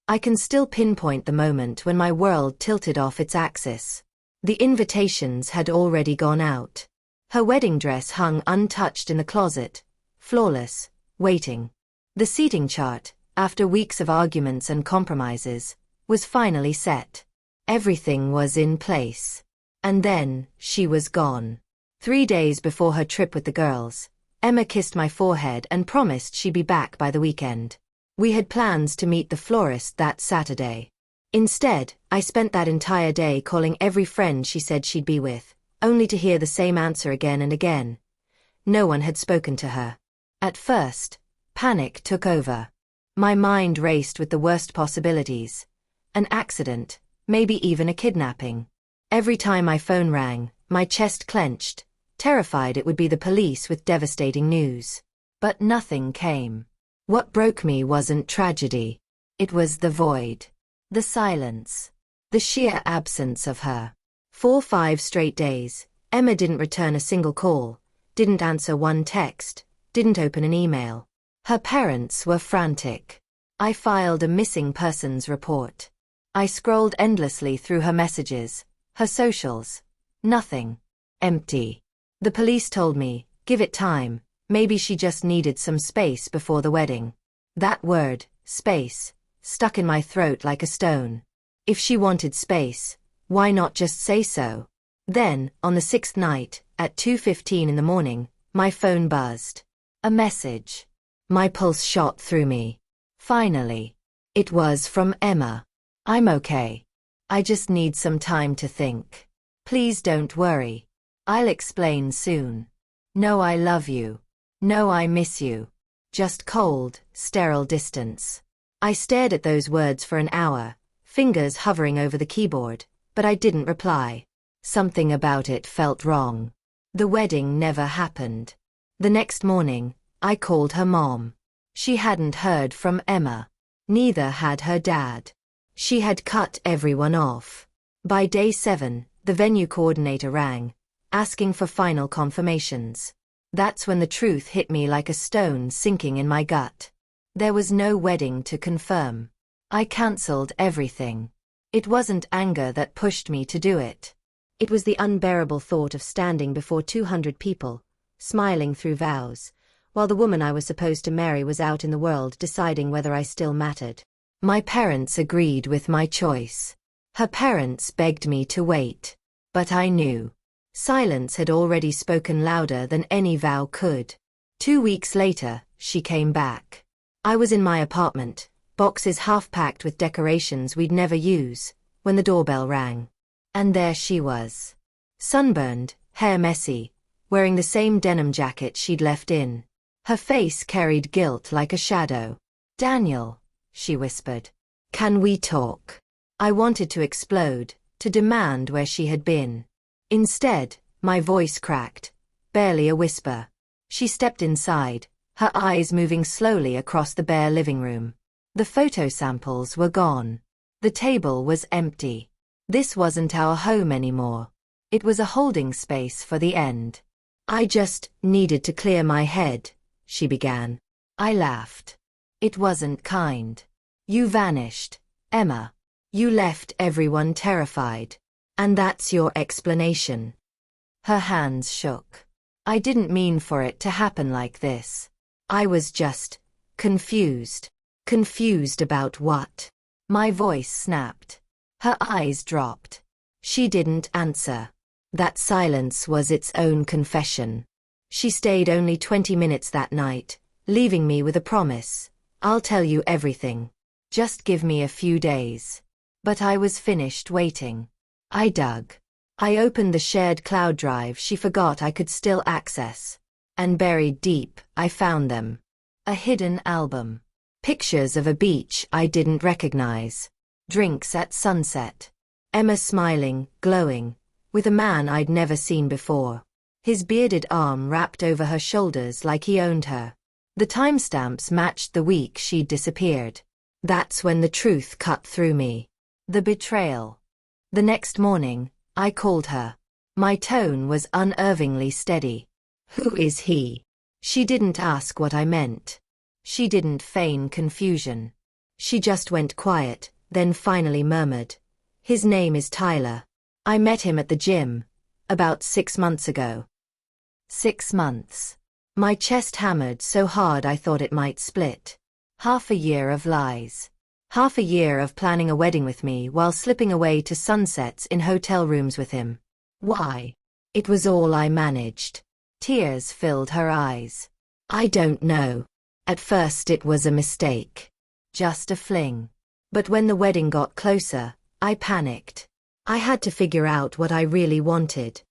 I can still pinpoint the moment when my world tilted off its axis. The invitations had already gone out. Her wedding dress hung untouched in the closet, flawless, waiting. The seating chart, after weeks of arguments and compromises, was finally set. Everything was in place. And then, she was gone. 3 days before her trip with the girls, Emma kissed my forehead and promised she'd be back by the weekend. We had plans to meet the florist that Saturday. Instead, I spent that entire day calling every friend she said she'd be with, only to hear the same answer again and again. No one had spoken to her. At first, panic took over. My mind raced with the worst possibilities. An accident, maybe even a kidnapping. Every time my phone rang, my chest clenched, terrified it would be the police with devastating news. But nothing came. What broke me wasn't tragedy. It was the void. The silence. The sheer absence of her. 4-5 straight days, Emma didn't return a single call, didn't answer one text, didn't open an email. Her parents were frantic. I filed a missing persons report. I scrolled endlessly through her messages, her socials. Nothing. Empty. The police told me, give it time, maybe she just needed some space before the wedding. That word, space, stuck in my throat like a stone. If she wanted space, why not just say so? Then, on the 6th night, at 2:15 in the morning, my phone buzzed. A message. My pulse shot through me. Finally. It was from Emma. I'm okay. I just need some time to think. Please don't worry. I'll explain soon. No, I love you. No, I miss you. Just cold, sterile distance. I stared at those words for an hour, fingers hovering over the keyboard, but I didn't reply. Something about it felt wrong. The wedding never happened. The next morning, I called her mom. She hadn't heard from Emma. Neither had her dad. She had cut everyone off. By day 7, the venue coordinator rang, asking for final confirmations. That's when the truth hit me like a stone sinking in my gut. There was no wedding to confirm. I cancelled everything. It wasn't anger that pushed me to do it. It was the unbearable thought of standing before 200 people, smiling through vows, while the woman I was supposed to marry was out in the world deciding whether I still mattered. My parents agreed with my choice. Her parents begged me to wait. But I knew. Silence had already spoken louder than any vow could. 2 weeks later, she came back. I was in my apartment, boxes half-packed with decorations we'd never use, when the doorbell rang. And there she was. Sunburned, hair messy, wearing the same denim jacket she'd left in. Her face carried guilt like a shadow. "Daniel," she whispered. "Can we talk?" I wanted to explode, to demand where she had been. Instead, my voice cracked, barely a whisper. She stepped inside, her eyes moving slowly across the bare living room. The photo samples were gone. The table was empty. This wasn't our home anymore. It was a holding space for the end. "I just needed to clear my head," she began. I laughed. It wasn't kind. "You vanished, Emma. You left everyone terrified. And that's your explanation." Her hands shook. "I didn't mean for it to happen like this. I was just confused." "Confused about what?" My voice snapped. Her eyes dropped. She didn't answer. That silence was its own confession. She stayed only 20 minutes that night, leaving me with a promise. "I'll tell you everything. Just give me a few days." But I was finished waiting. I dug. I opened the shared cloud drive she forgot I could still access. And buried deep, I found them. A hidden album. Pictures of a beach I didn't recognize. Drinks at sunset. Emma smiling, glowing, with a man I'd never seen before. His bearded arm wrapped over her shoulders like he owned her. The timestamps matched the week she'd disappeared. That's when the truth cut through me. The betrayal. The next morning, I called her. My tone was unervingly steady. "Who is he?" She didn't ask what I meant. She didn't feign confusion. She just went quiet, then finally murmured, "His name is Tyler. I met him at the gym. About 6 months ago." 6 months. My chest hammered so hard I thought it might split. Half a year of lies. Half a year of planning a wedding with me while slipping away to sunsets in hotel rooms with him. Why? It was all I managed. Tears filled her eyes. I don't know. At first it was a mistake. Just a fling. But when the wedding got closer, I panicked. I had to figure out what I really wanted.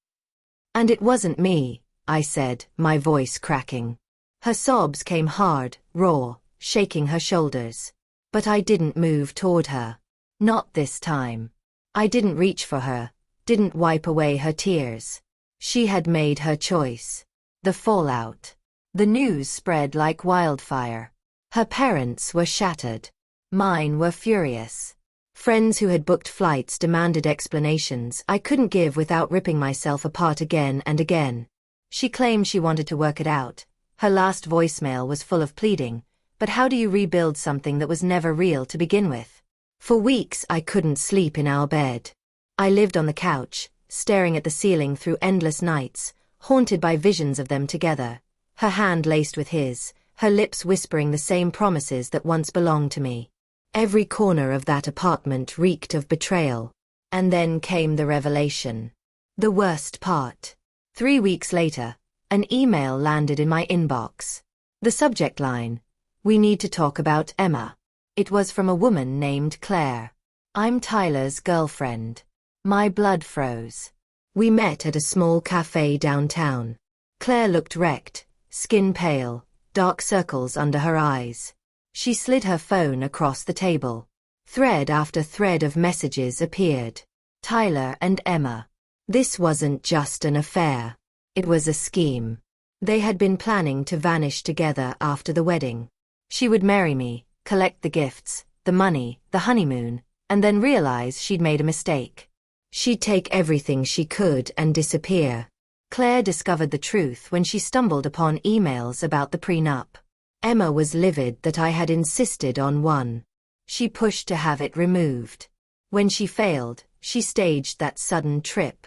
"And it wasn't me," I said, my voice cracking. Her sobs came hard, raw, shaking her shoulders. But I didn't move toward her. Not this time. I didn't reach for her, didn't wipe away her tears. She had made her choice. The fallout. The news spread like wildfire. Her parents were shattered. Mine were furious. Friends who had booked flights demanded explanations I couldn't give without ripping myself apart again and again. She claimed she wanted to work it out. Her last voicemail was full of pleading. But how do you rebuild something that was never real to begin with? For weeks I couldn't sleep in our bed. I lived on the couch, staring at the ceiling through endless nights, haunted by visions of them together. Her hand laced with his, her lips whispering the same promises that once belonged to me. Every corner of that apartment reeked of betrayal. And then came the revelation. The worst part. 3 weeks later, an email landed in my inbox. The subject line: "We need to talk about Emma." It was from a woman named Claire. I'm Tyler's girlfriend. My blood froze. We met at a small cafe downtown. Claire looked wrecked, skin pale, dark circles under her eyes. She slid her phone across the table. Thread after thread of messages appeared. Tyler and Emma. This wasn't just an affair. It was a scheme. They had been planning to vanish together after the wedding. She would marry me, collect the gifts, the money, the honeymoon, and then realize she'd made a mistake. She'd take everything she could and disappear. Claire discovered the truth when she stumbled upon emails about the prenup. Emma was livid that I had insisted on one. She pushed to have it removed. When she failed, she staged that sudden trip.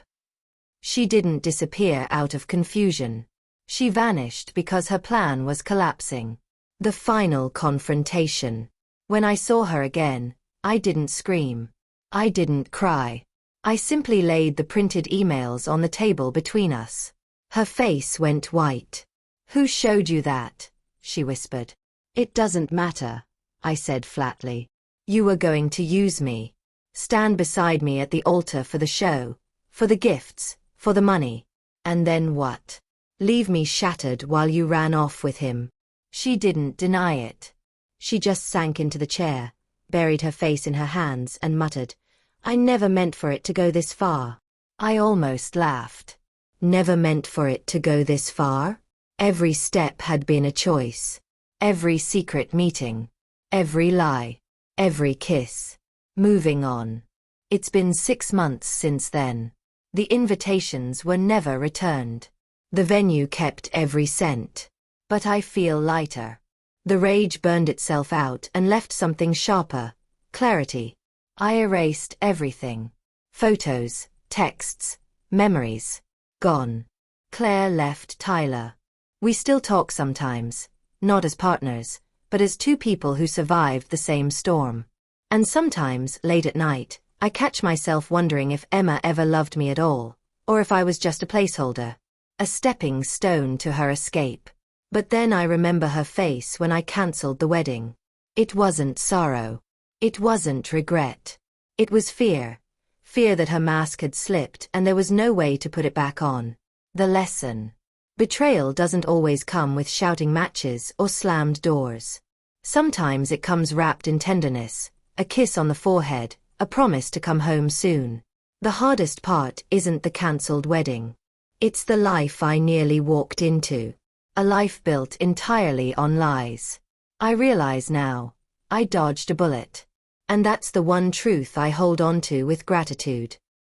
She didn't disappear out of confusion. She vanished because her plan was collapsing. The final confrontation. When I saw her again, I didn't scream. I didn't cry. I simply laid the printed emails on the table between us. Her face went white. "Who showed you that?" she whispered. "It doesn't matter," I said flatly. "You were going to use me. Stand beside me at the altar for the show, for the gifts, for the money. And then what? Leave me shattered while you ran off with him." She didn't deny it. She just sank into the chair, buried her face in her hands and muttered, "I never meant for it to go this far." I almost laughed. Never meant for it to go this far? Every step had been a choice. Every secret meeting. Every lie. Every kiss. Moving on. It's been 6 months since then. The invitations were never returned. The venue kept every cent. But I feel lighter. The rage burned itself out and left something sharper. Clarity. I erased everything. Photos, texts, memories. Gone. Claire left Tyler. We still talk sometimes, not as partners, but as two people who survived the same storm. And sometimes, late at night, I catch myself wondering if Emma ever loved me at all, or if I was just a placeholder. A stepping stone to her escape. But then I remember her face when I cancelled the wedding. It wasn't sorrow. It wasn't regret. It was fear. Fear that her mask had slipped and there was no way to put it back on. The lesson. Betrayal doesn't always come with shouting matches or slammed doors. Sometimes it comes wrapped in tenderness, a kiss on the forehead, a promise to come home soon. The hardest part isn't the cancelled wedding. It's the life I nearly walked into. A life built entirely on lies. I realize now, I dodged a bullet. And that's the one truth I hold on to with gratitude.